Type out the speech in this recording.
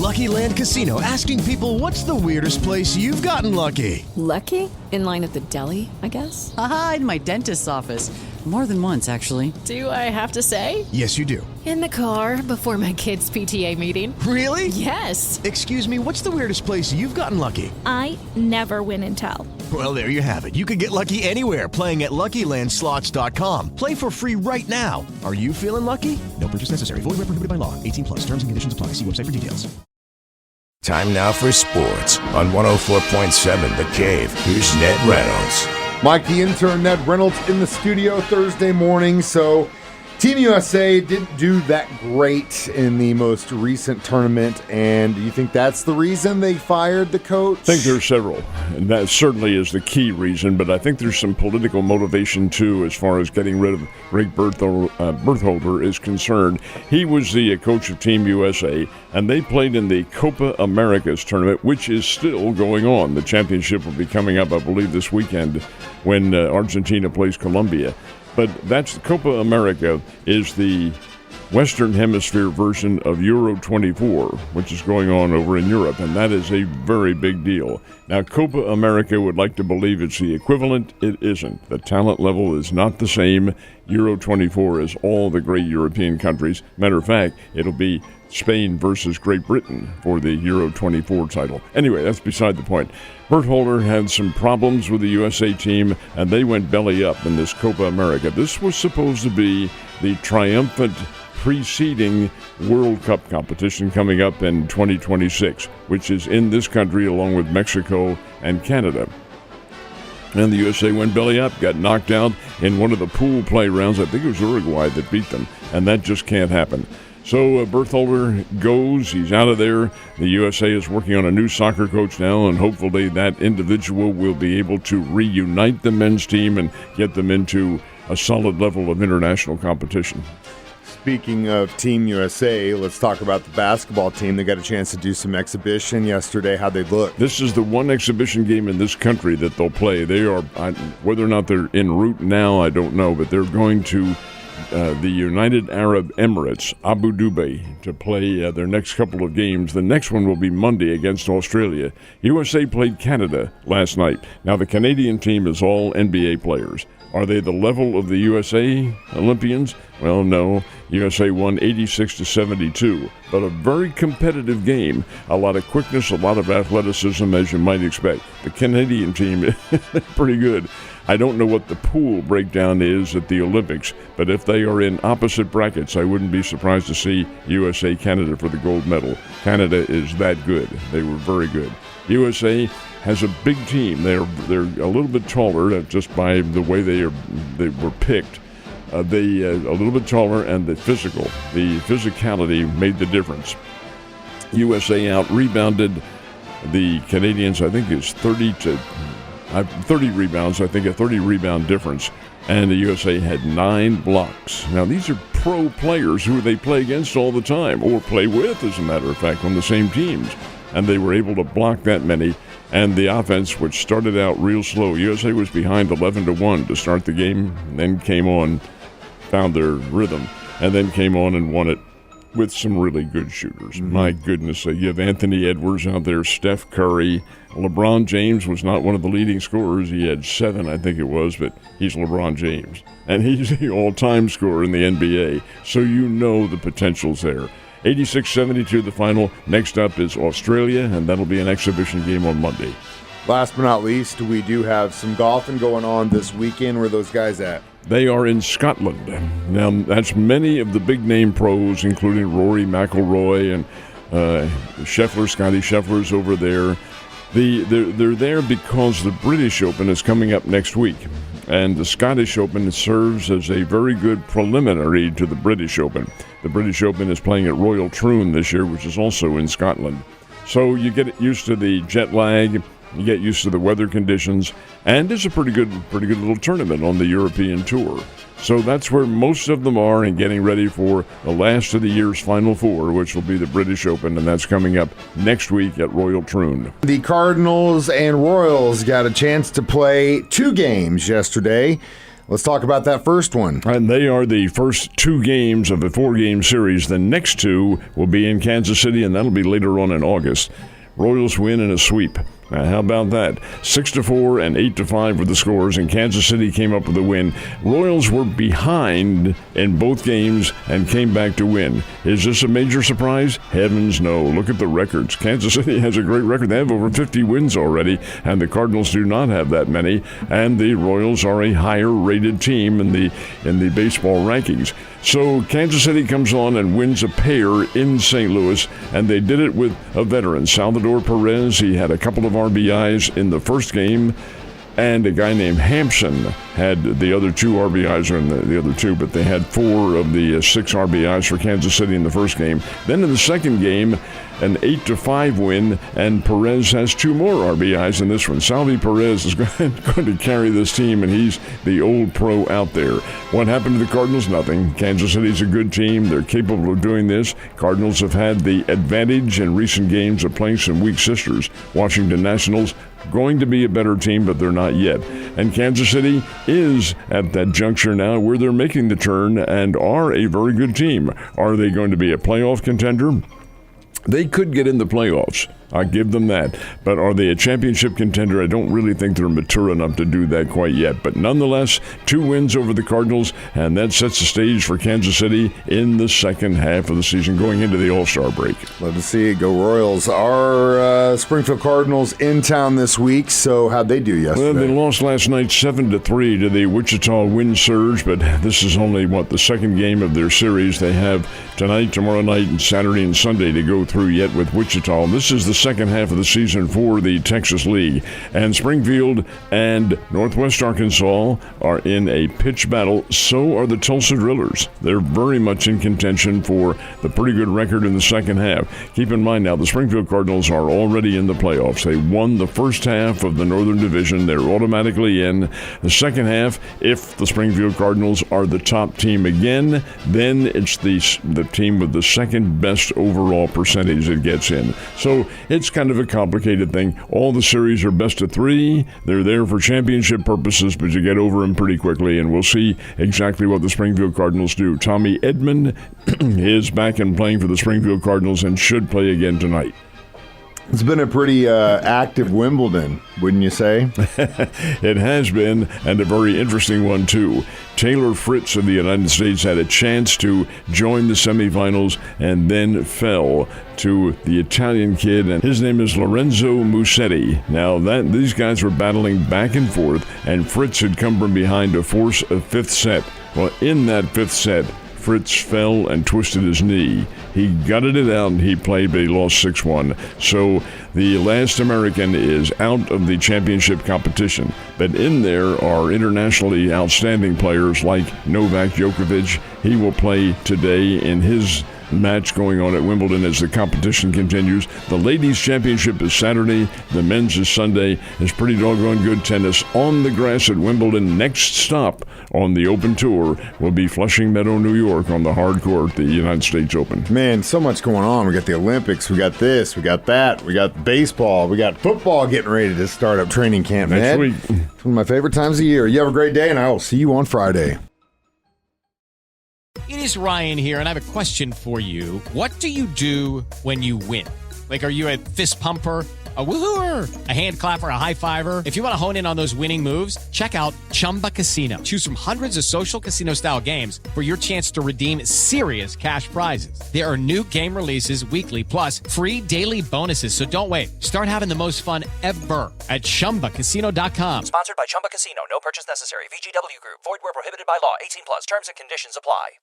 Lucky Land Casino, asking people, what's the weirdest place you've gotten lucky? Lucky? In line at the deli, I guess? Aha, in my dentist's office. More than once, actually. Do I have to say? Yes, you do. In the car before my kids' PTA meeting. Really? Yes. Excuse me, what's the weirdest place you've gotten lucky? I never win and tell. Well, there you have it. You can get lucky anywhere, playing at LuckyLandSlots.com. Play for free right now. Are you feeling lucky? No purchase necessary. Void where prohibited by law. 18 plus. Terms and conditions apply. See website for details. Time now for sports on 104.7 The Cave. Here's Ned Reynolds. Mike, the intern, Ned Reynolds, in the studio Thursday morning. So Team USA didn't do that great in the most recent tournament, and do you think that's the reason they fired the coach? I think there's several, and that certainly is the key reason, but I think there's some political motivation, too, as far as getting rid of Greg Berhalter is concerned. He was the coach of Team USA, and they played in the Copa Americas tournament, which is still going on. The championship will be coming up, I believe, this weekend when Argentina plays Colombia. But that's Copa America is the Western Hemisphere version of Euro 24, which is going on over in Europe, and that is a very big deal. Now, Copa America would like to believe it's the equivalent. It isn't. The talent level is not the same. Euro 24 is all the great European countries. Matter of fact, it'll be Spain versus Great Britain for the Euro 24 title. Anyway, that's beside the point. Berhalter had some problems with the USA team, and they went belly up in this Copa America. This was supposed to be the triumphant preceding World Cup competition coming up in 2026, which is in this country along with Mexico and Canada. And the USA went belly up, got knocked out in one of the pool play rounds. I think it was Uruguay that beat them, and that just can't happen. So Berhalter goes, he's out of there. The USA is working on a new soccer coach now, and hopefully that individual will be able to reunite the men's team and get them into a solid level of international competition. Speaking of Team USA, let's talk about the basketball team. They got a chance to do some exhibition yesterday. How'd they look? This is the one exhibition game in this country that they'll play. They are, whether or not they're en route now, I don't know, but they're going to the United Arab Emirates, Abu Dhabi, to play their next couple of games. The next one will be Monday against Australia. USA played Canada last night. Now, the Canadian team is all NBA players. Are they the level of the USA Olympians? Well, no. USA won 86-72, but a very competitive game. A lot of quickness, a lot of athleticism, as you might expect. The Canadian team is pretty good. I don't know what the pool breakdown is at the Olympics, but if they are in opposite brackets, I wouldn't be surprised to see USA-Canada for the gold medal. Canada is that good. They were very good. USA has a big team. They're a little bit taller just by the way they were picked. They a little bit taller, and the physicality made the difference. USA out-rebounded the Canadians, I think it's 30 rebounds, I think a 30-rebound difference, and the USA had 9 blocks. Now, these are pro players who they play against all the time, or play with, as a matter of fact, on the same teams, and they were able to block that many. And the offense, which started out real slow, USA was behind 11-1 to start the game, and then came on, found their rhythm, and then came on and won it with some really good shooters. Mm-hmm. My goodness, you have Anthony Edwards out there, Steph Curry. LeBron James was not one of the leading scorers. He had 7, I think it was, but he's LeBron James. And he's the all-time scorer in the NBA, so you know the potential's there. 86-72 the final. Next up is Australia, and that'll be an exhibition game on Monday. Last but not least, we do have some golfing going on this weekend. Where are those guys at? They are in Scotland. Now, that's many of the big-name pros, including Rory McIlroy and Scotty Scheffler's over there. They're there because the British Open is coming up next week, and the Scottish Open serves as a very good preliminary to the British Open. The British Open is playing at Royal Troon this year, which is also in Scotland. So you get used to the jet lag, you get used to the weather conditions, and it's a pretty good little tournament on the European Tour. So that's where most of them are, and getting ready for the last of the year's Final Four, which will be the British Open, and that's coming up next week at Royal Troon. The Cardinals and Royals got a chance to play 2 games yesterday. Let's talk about that first one. And they are the first 2 games of a 4-game series. The next 2 will be in Kansas City, and that'll be later on in August. Royals win in a sweep. Now, how about that? 6-4 and 8-5 were the scores, and Kansas City came up with a win. Royals were behind in both games and came back to win. Is this a major surprise? Heavens no. Look at the records. Kansas City has a great record. They have over 50 wins already, and the Cardinals do not have that many. And the Royals are a higher-rated team in the baseball rankings. So Kansas City comes on and wins a pair in St. Louis, and they did it with a veteran, Salvador Perez. He had a couple of RBIs in the first game, and a guy named Hampson had the other 2 RBIs, or in the other 2, but they had 4 of the 6 RBIs for Kansas City in the first game. Then in the second game, an 8-5 win, and Perez has 2 more RBIs in this one. Salvi Perez is going to carry this team, and he's the old pro out there. What happened to the Cardinals? Nothing. Kansas City's a good team. They're capable of doing this. Cardinals have had the advantage in recent games of playing some weak sisters. Washington Nationals going to be a better team, but they're not yet. And Kansas City is at that juncture now where they're making the turn and are a very good team. Are they going to be a playoff contender? They could get in the playoffs. I give them that. But are they a championship contender? I don't really think they're mature enough to do that quite yet. But nonetheless, 2 wins over the Cardinals, and that sets the stage for Kansas City in the second half of the season going into the All-Star break. Love to see it. Go Royals. Our Springfield Cardinals in town this week, so how'd they do yesterday? Well, they lost last night 7-3 to the Wichita Wind Surge, but this is only, the second game of their series. They have tonight, tomorrow night, and Saturday and Sunday to go through yet with Wichita. This is the second half of the season for the Texas League. And Springfield and Northwest Arkansas are in a pitch battle. So are the Tulsa Drillers. They're very much in contention for the pretty good record in the second half. Keep in mind now, the Springfield Cardinals are already in the playoffs. They won the first half of the Northern Division. They're automatically in. The second half, if the Springfield Cardinals are the top team again, then it's the team with the second best overall percentage that gets in. So it's kind of a complicated thing. All the series are best of 3. They're there for championship purposes, but you get over them pretty quickly, and we'll see exactly what the Springfield Cardinals do. Tommy Edman is back and playing for the Springfield Cardinals and should play again tonight. It's been a pretty active Wimbledon, wouldn't you say? It has been, and a very interesting one, too. Taylor Fritz of the United States had a chance to join the semifinals and then fell to the Italian kid, and his name is Lorenzo Musetti. Now, these guys were battling back and forth, and Fritz had come from behind to force a 5th set. Well, in that 5th set, Fritz fell and twisted his knee. He gutted it out and he played, but he lost 6-1. So the last American is out of the championship competition. But in there are internationally outstanding players like Novak Djokovic. He will play today in his match going on at Wimbledon as the competition continues. The ladies' championship is Saturday. The men's is Sunday. It's pretty doggone good tennis on the grass at Wimbledon. Next stop on the Open Tour will be Flushing Meadow, New York on the hard court, the United States Open. Man, so much going on. We got the Olympics. We got this. We got that. We got baseball. We got football getting ready to start up training camp next week. It's one of my favorite times of year. You have a great day, and I will see you on Friday. It is Ryan here, and I have a question for you. What do you do when you win? Like, are you a fist pumper, a woohooer, a hand clapper, a high fiver? If you want to hone in on those winning moves, check out Chumba Casino. Choose from hundreds of social casino-style games for your chance to redeem serious cash prizes. There are new game releases weekly, plus free daily bonuses. So don't wait. Start having the most fun ever at ChumbaCasino.com. Sponsored by Chumba Casino. No purchase necessary. VGW Group. Void where prohibited by law. 18+. Terms and conditions apply.